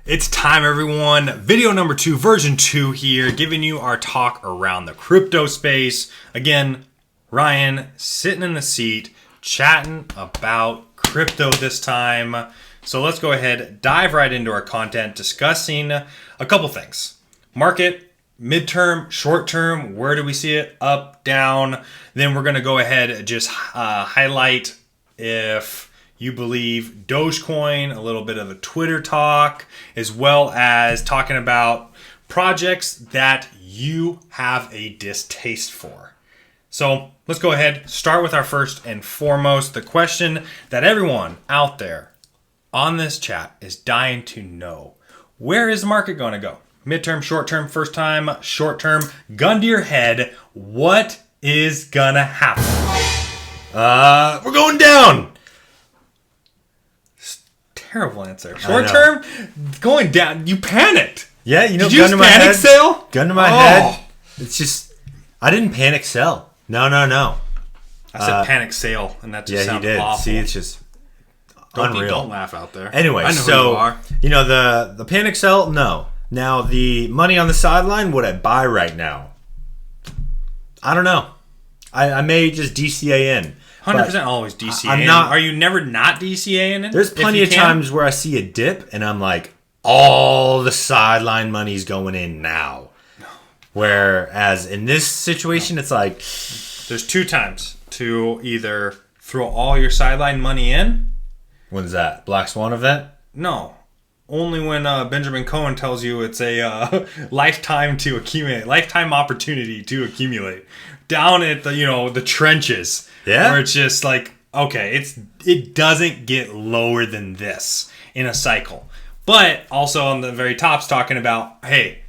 It's time, everyone. Video number 2, version 2 here, giving you our talk around the crypto space. Again, Ryan sitting in the seat, chatting about crypto this time. So let's go ahead, dive right into our content, discussing a couple things. Market, midterm, short term, where do we see it? Up, down. Then we're going to go ahead and just highlight if you believe Dogecoin, a little bit of a Twitter talk, as well as talking about projects that you have a distaste for. So let's go ahead, start with our first and foremost, the question that everyone out there on this chat is dying to know. Where is the market going to go? Midterm, short term, first time, short term, gun to your head. What is going to happen? We're going down. Terrible answer. Short term, going down. You panicked. Yeah, you know, did you gun to my panic head. sale? Gun to my head. It's just, I didn't panic sell. No. I said panic sale, and that just sounded awful. See, it's just unreal. Don't laugh out there. Anyway, I know who you are. You know, the panic sell, no. Now, the money on the sideline, would I buy right now? I don't know. I may just DCA in. 100% always DCA. I'm not. Are you never not DCA in? There's plenty of times where I see a dip and I'm like, all the sideline money's going in now. Whereas in this situation, it's like, there's 2 times to either throw all your sideline money in. When's that? Black Swan event? No. Only when Benjamin Cohen tells you it's a lifetime to accumulate, lifetime opportunity to accumulate. Down at the trenches. Yeah. Where it's just like, okay, it doesn't get lower than this in a cycle. But also on the very top's talking about, hey,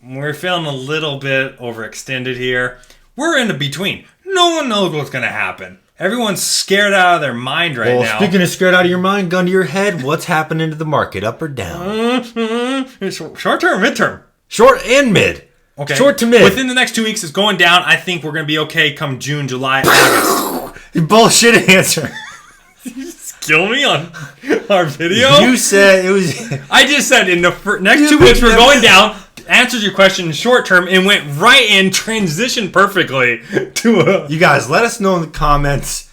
we're feeling a little bit overextended here. We're in the between. No one knows what's going to happen. Everyone's scared out of their mind right now. Speaking of scared out of your mind, gun to your head, what's happening to the market, up or down? Short term, midterm. Short and mid. Okay. Short to mid. Within the next 2 weeks, it's going down. I think we're going to be okay come June, July, August. You bullshit answer. You just kill me on our video? You said it was... I just said in the next 2 weeks, we're going down. Answered your question in short term and went right in, transitioned perfectly to a... You guys, let us know in the comments.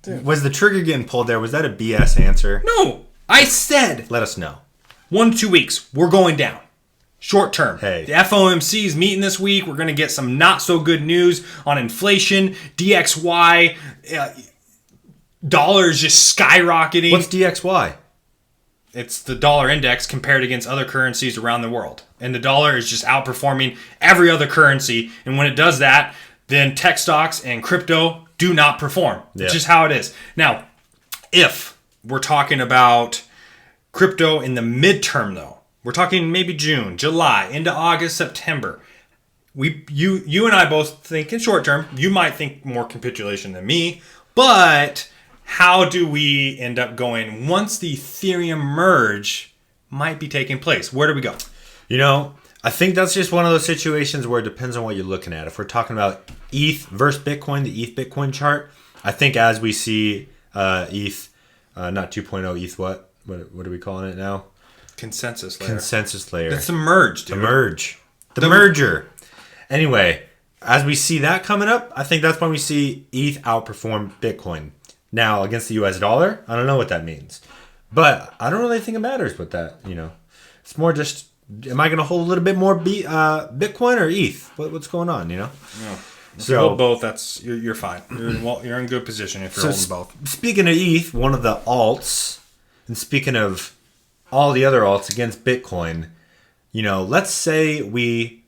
Was the trigger getting pulled there? Was that a BS answer? No. I said... Let us know. 1 to 2 weeks, we're going down. Short term. Hey. The FOMC is meeting this week. We're going to get some not so good news on inflation, DXY, dollar is just skyrocketing. What's DXY? It's the dollar index compared against other currencies around the world. And the dollar is just outperforming every other currency. And when it does that, then tech stocks and crypto do not perform. Yeah. It's just how it is. Now, if we're talking about crypto in the midterm, though, we're talking maybe June, July, into August, September. You and I both think in short term. You might think more capitulation than me. But how do we end up going once the Ethereum merge might be taking place? Where do we go? You know, I think that's just one of those situations where it depends on what you're looking at. If we're talking about ETH versus Bitcoin, the ETH Bitcoin chart, I think as we see ETH, not 2.0, ETH what are we calling it now? Consensus layer. Consensus layer. It's the merge, dude. The merge. The merger. Anyway, as we see that coming up, I think that's when we see ETH outperform Bitcoin. Now, against the US dollar, I don't know what that means. But I don't really think it matters with that, It's more just, am I going to hold a little bit more Bitcoin or ETH? What's going on, No. If So you hold both, you're fine. You're in good position if you're holding both. Speaking of ETH, one of the alts, and speaking of all the other alts against Bitcoin, let's say we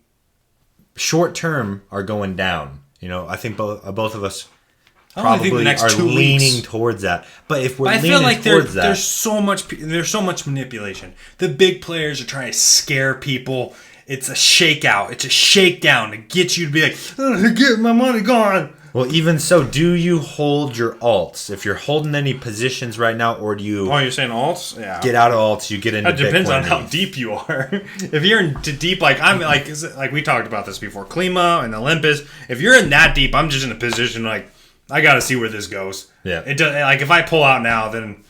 short term are going down. I think both of us probably are leaning towards that. But if we're leaning towards that, there's so much manipulation. The big players are trying to scare people. It's a shakeout. It's a shakedown to get you to be like, get my money gone. Well, even so, do you hold your alts? If you're holding any positions right now, or do you... Oh, you're saying alts? Yeah. Get out of alts, you get into Bitcoin. It depends on how deep you are. If you're in deep, like we talked about this before, Klima and Olympus, if you're in that deep, I'm just in a position like, I got to see where this goes. Yeah. It does, like if I pull out now, then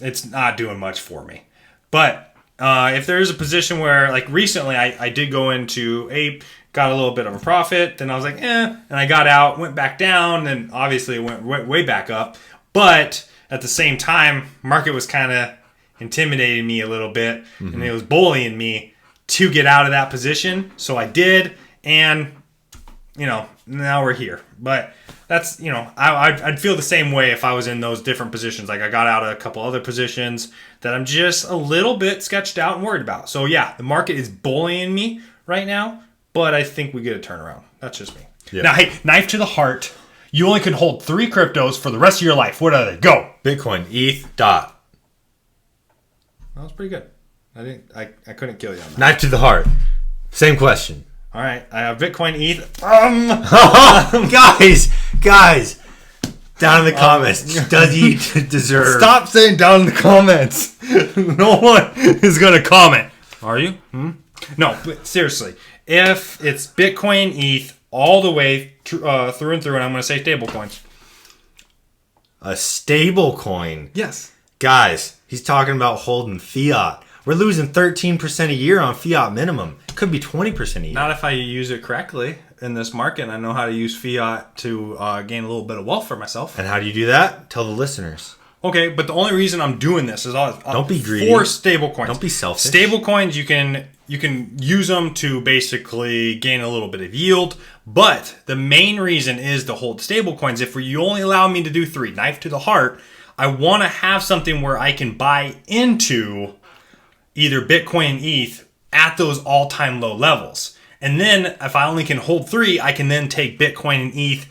it's not doing much for me. But If there's a position where, like recently, I did go into Ape, got a little bit of a profit, then I was like, and I got out, went back down, and obviously it went way back up. But at the same time, market was kind of intimidating me a little bit, and it was bullying me to get out of that position. So I did, and now we're here. But that's, I'd feel the same way if I was in those different positions. Like I got out of a couple other positions that I'm just a little bit sketched out and worried about. So yeah, the market is bullying me right now, but I think we get a turnaround. That's just me. Yeah. Now, hey, knife to the heart. You only can hold 3 cryptos for the rest of your life. What are they? Go. Bitcoin, ETH, DOT. That was pretty good. I couldn't kill you on that. Knife to the heart. Same question. All right, I have Bitcoin, ETH. Guys, down in the comments, does he deserve? Stop saying down in the comments. No one is gonna comment. Are you? No, but seriously, if it's Bitcoin, ETH, all the way through and through, and I'm gonna say stablecoins. A stable coin. Yes. Guys, he's talking about holding fiat. We're losing 13% a year on fiat minimum. It could be 20% a year. Not if I use it correctly in this market. And I know how to use fiat to gain a little bit of wealth for myself. And how do you do that? Tell the listeners. Okay, but the only reason I'm doing this is don't be greedy. For stablecoins. Don't be selfish. Stablecoins, you can use them to basically gain a little bit of yield. But the main reason is to hold stablecoins. If you only allow me to do 3, knife to the heart, I want to have something where I can buy into either Bitcoin and ETH at those all-time low levels. And then if I only can hold 3, I can then take Bitcoin and ETH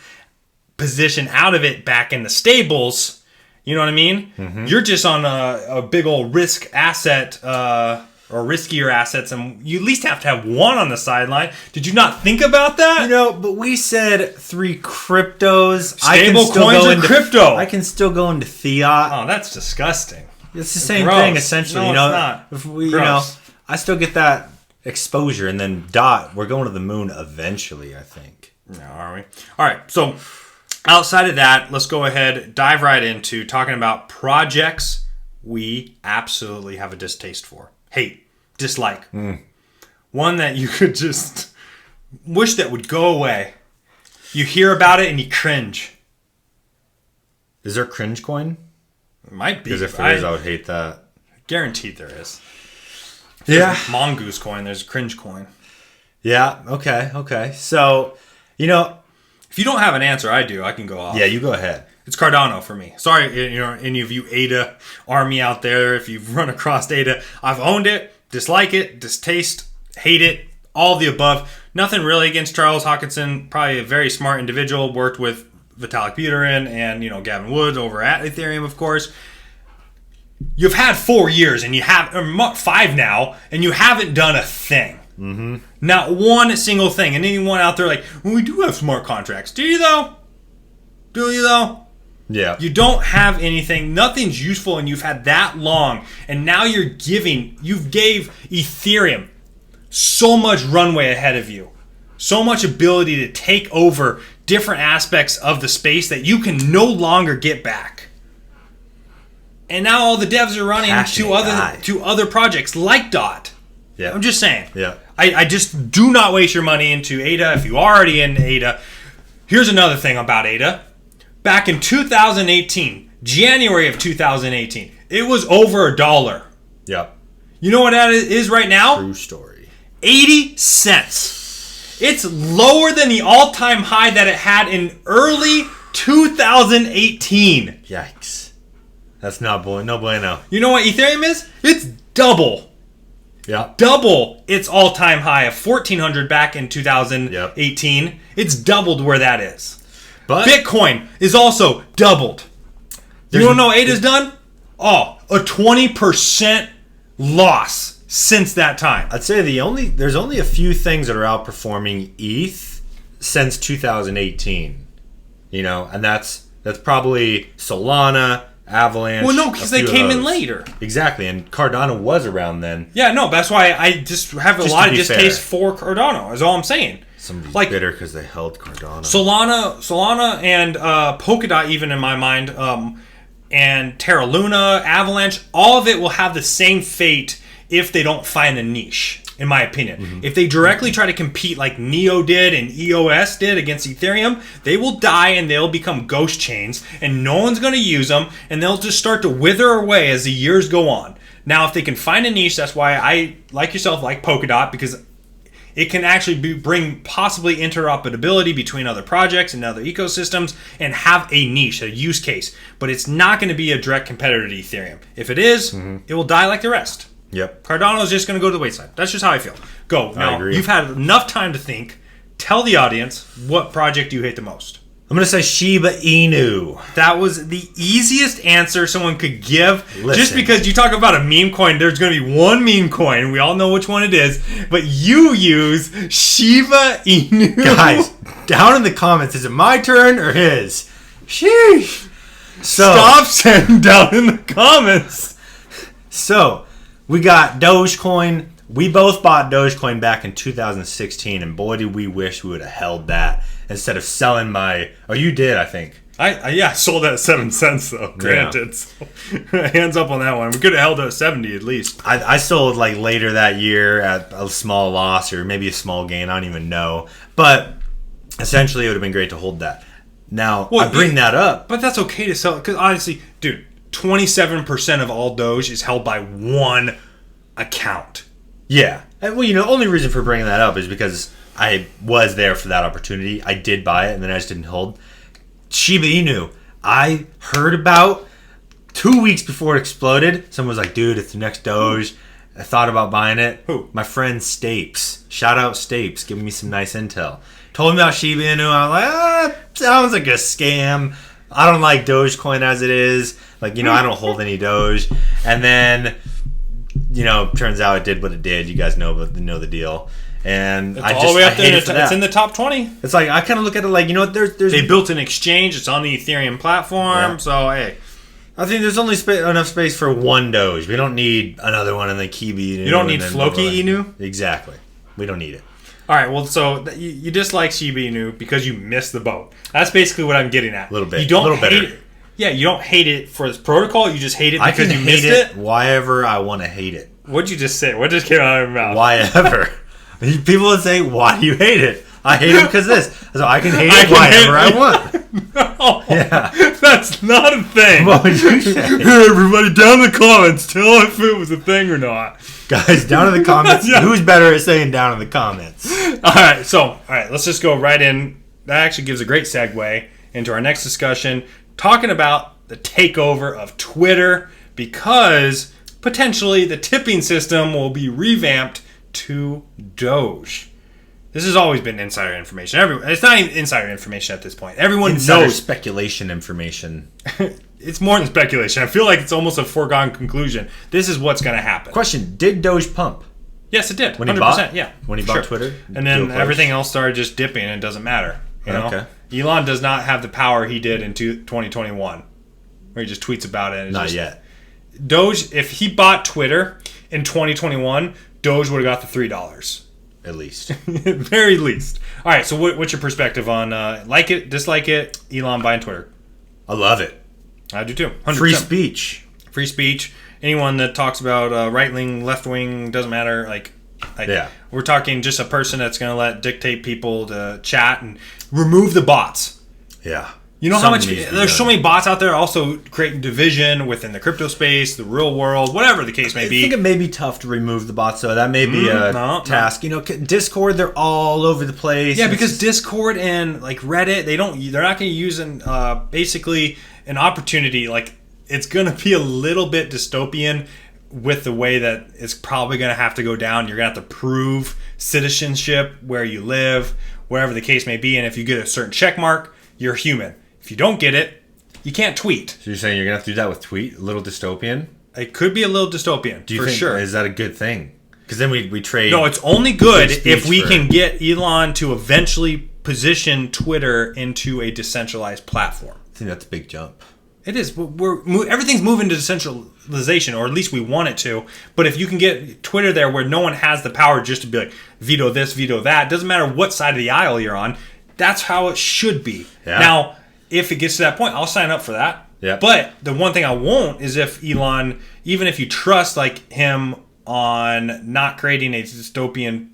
position out of it back in the stables. You know what I mean? Mm-hmm. You're just on a big old risk asset or riskier assets, and you at least have to have one on the sideline. Did you not think about that? But we said 3 cryptos. Stable coins or crypto? I can still go into fiat. Oh, that's disgusting. It's the same thing, essentially. No, it's not. If we, I still get that exposure, and then DOT, we're going to the moon eventually, I think. No, are we? All right, so outside of that, let's go ahead, dive right into talking about projects we absolutely have a distaste for. Hate, dislike. One that you could just wish that would go away. You hear about it and you cringe. Is there cringe coin? It might be. Because if there is, I would hate that. Guaranteed there is. Yeah. Mongoose coin, there's a cringe coin. Yeah, okay. So, if you don't have an answer, I do. I can go off. Yeah, you go ahead. It's Cardano for me. Sorry, any of you ADA army out there, if you've run across ADA, I've owned it, dislike it, distaste, hate it, all of the above. Nothing really against Charles Hoskinson, probably a very smart individual, worked with Vitalik Buterin and, Gavin Woods over at Ethereum, of course. You've had 4 years and 5 now, and you haven't done a thing. Mm-hmm. Not one single thing. And anyone out there like, well, we do have smart contracts. Do you though? Yeah. You don't have anything. Nothing's useful, and you've had that long. And now you gave Ethereum so much runway ahead of you. So much ability to take over different aspects of the space that you can no longer get back. And now all the devs are running to other projects like DOT. Yeah. I'm just saying. Yeah. I just do not waste your money into ADA if you're already in ADA. Here's another thing about ADA. Back in 2018, January of 2018, it was over $1. Yep. You know what that is right now? True story. 80 cents. It's lower than the all-time high that it had in early 2018. Yikes. That's no bueno. You know what Ethereum is? It's double. Yeah. Double its all-time high of 1,400 back in 2018. Yep. It's doubled where that is. But Bitcoin is also doubled. You don't know what ADA's done? Oh, a 20% loss since that time. I'd say there's only a few things that are outperforming ETH since 2018. And that's probably Solana, Avalanche. Well, no, because they came in later. Exactly, and Cardano was around then. Yeah, no, that's why I just have a lot of distaste for Cardano, is all I'm saying. Somebody's bitter because they held Cardano. Solana and Polkadot, even in my mind, and Terra Luna, Avalanche, all of it will have the same fate if they don't find a niche, in my opinion. If they directly try to compete like Neo did and EOS did against Ethereum, they will die and they'll become ghost chains and no one's going to use them and they'll just start to wither away as the years go on. Now, if they can find a niche, that's why I, like yourself, like Polkadot, because it can actually bring possibly interoperability between other projects and other ecosystems and have a niche, a use case. But it's not going to be a direct competitor to Ethereum. If it is, it will die like the rest. Yep. Cardano is just going to go to the wayside. That's just how I feel. Go. I Now, agree. you've had enough time to think. Tell the audience what project you hate the most. I'm going to say Shiba Inu. That was the easiest answer someone could give. Listen. Just because you talk about a meme coin, there's going to be one meme coin, and we all know which one it is, but you use Shiba Inu. Guys, down in the comments, is it my turn or his? Sheesh. So, Stop saying down in the comments. So, we got Dogecoin. We both bought Dogecoin back in 2016, and boy, did we wish we would have held that instead of selling my... Oh, you did, I think. I sold at 7 cents, though, granted. So, hands up on that one. We could have held it at 70 at least. I sold like later that year at a small loss or maybe a small gain. I don't even know. But essentially, it would have been great to hold that. Now, I bring that up. But that's okay to sell, because honestly, dude, 27% of all Doge is held by one account. Yeah. And, well, the only reason for bringing that up is because I was there for that opportunity. I did buy it, and then I just didn't hold. Shiba Inu, I heard about 2 weeks before it exploded. Someone was like, dude, it's the next Doge. I thought about buying it. Who? My friend Stapes. Shout out Stapes, giving me some nice intel. Told me about Shiba Inu. I was like, sounds like a scam. I don't like Dogecoin as it is. Like, I don't hold any Doge. And then, turns out it did what it did. You guys know the deal. And It's all the way up there. It's in the top 20. It's like, I kind of look at it like, there's They built an exchange. It's on the Ethereum platform. Yeah. So, hey. I think there's only enough space for one Doge. We don't need another one and then Kibi. You don't need Floki Inu? Exactly. We don't need it. All right, well, so you dislike Shiba Inu because you missed the boat. That's basically what I'm getting at. A little bit. You don't little hate better. it. Yeah, you don't hate it for its protocol. You just hate it I because can you hate missed it it. whyever I want to hate it. What'd you just say? What just came out of your mouth? Whyever. People would say, why do you hate it? I hate it because this. So I can hate it whenever I want. No, Yeah. that's not a thing. What would you say? Hey, everybody, down in the comments, tell if it was a thing or not. Guys, down in the comments. Yeah. Who's better at saying down in the comments? All right, let's just go right in. That actually gives a great segue into our next discussion, talking about the takeover of Twitter, because potentially the tipping system will be revamped to Doge. This has always been insider information. It's not even insider information at this point. Everyone Insider knows. speculation information. It's more than speculation. I feel like it's almost a foregone conclusion. This is what's going to happen. Question, did Doge pump? Yes, it did. When he 100%, bought? yeah. When he bought Twitter? And then Deal closed? everything else started just dipping and it doesn't matter. Okay. Elon does not have the power he did in 2021, where he just tweets about it. And Not yet. Doge, if he bought Twitter in 2021, Doge would have got the $3. At least. At very least. All right, so what's your perspective on like it, dislike it, Elon buying Twitter? I love it. I do too. 100%. Free speech. Free speech. Anyone that talks about right wing, left wing, doesn't matter. Like Yeah. We're talking just a person that's going to dictate people to chat and remove the bots. Yeah. You know how much Something needs to be there's so done. many bots out there also creating division within the crypto space, the real world, whatever the case may I be. think it may be tough to remove the bots, so that may be a No. task. Discord, they're all over the place. Yeah, because Discord and like Reddit, they're not going to use basically an opportunity. Like, it's going to be a little bit dystopian with the way that it's probably going to have to go down. You're going to have to prove citizenship where you live, wherever the case may be, and if you get a certain check mark, you're human. If you don't get it, you can't tweet. So you're saying you're gonna have to do that with tweet? A little dystopian? It could be a little dystopian, Do you for think sure. is that a good thing? Because then we trade. No, it's only good Free speech if we for- can get Elon to eventually position Twitter into a decentralized platform. I think that's a big jump. It is. Everything's moving to decentralization, or at least we want it to. But if you can get Twitter there where no one has the power just to be like, veto this, veto that, doesn't matter what side of the aisle you're on, that's how it should be. Yeah. Now, if it gets to that point, I'll sign up for that. Yeah. But the one thing I won't is if Elon, even if you trust like him on not creating a dystopian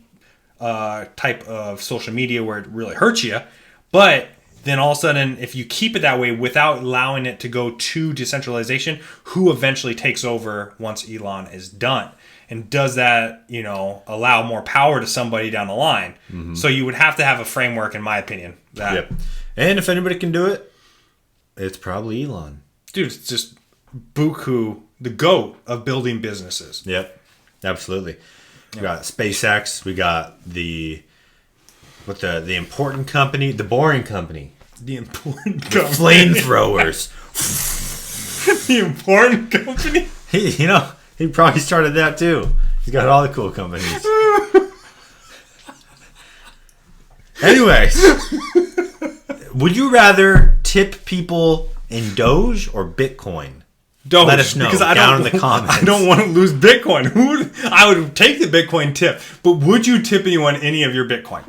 type of social media where it really hurts you. But then all of a sudden, if you keep it that way without allowing it to go to decentralization, who eventually takes over once Elon is done? And does that, allow more power to somebody down the line? Mm-hmm. So you would have to have a framework, in my opinion. Yep. And if anybody can do it, it's probably Elon. Dude, it's just buku, the GOAT of building businesses. Yep. Absolutely. We got SpaceX. We got the important company, the boring company. The important company. Flamethrowers. The important company? He probably started that too. He's got all the cool companies. Anyways, would you rather tip people in Doge or Bitcoin? Doge. Let us know down in the comments. I don't want to lose Bitcoin. I would take the Bitcoin tip, but would you tip anyone any of your Bitcoin?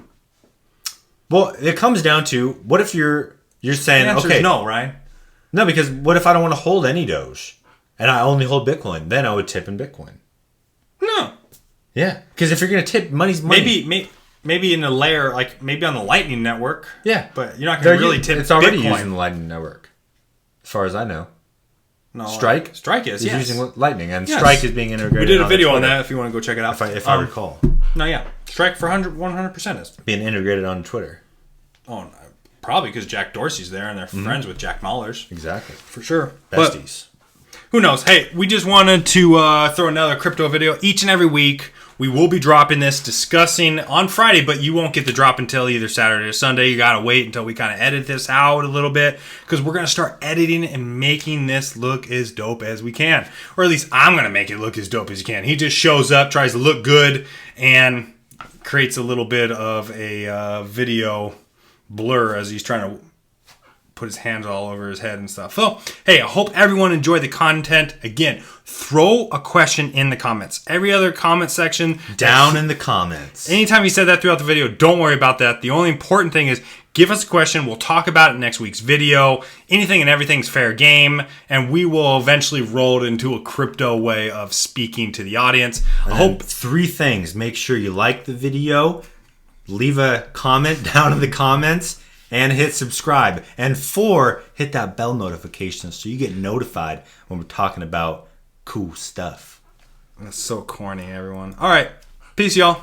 Well, it comes down to, what if you're saying, the answer okay, is no, right? No, because what if I don't want to hold any Doge and I only hold Bitcoin? Then I would tip in Bitcoin. No. Yeah, because if you're gonna tip, money's money. Maybe in a layer, like maybe on the Lightning Network. Yeah, but you're not gonna really tip. It's already Bitcoin. using the Lightning Network, as far as I know. No, Strike is using Lightning, and Strike is being integrated. We did a video on that if you want to go check it out. If I recall. No, yeah, Strike for 100% is being integrated on Twitter. Oh, probably because Jack Dorsey's there and they're friends with Jack Mallers. Exactly, for sure. Besties. But who knows? Hey, we just wanted to throw another crypto video each and every week. We will be dropping this, discussing on Friday, but you won't get the drop until either Saturday or Sunday. You got to wait until we kind of edit this out a little bit because we're going to start editing and making this look as dope as we can. Or at least I'm going to make it look as dope as you can. He just shows up, tries to look good, and creates a little bit of a video blur as he's trying to put his hands all over his head and stuff. So, hey, I hope everyone enjoyed the content. Again, throw a question in the comments. Every other comment section. Down in the comments. Anytime you said that throughout the video, don't worry about that. The only important thing is give us a question. We'll talk about it in next week's video. Anything and everything's fair game. And we will eventually roll it into a crypto way of speaking to the audience. I hope 3 things. Make sure you like the video. Leave a comment down in the comments. And hit subscribe. And 4, hit that bell notification so you get notified when we're talking about cool stuff. That's so corny, everyone. All right. Peace, y'all.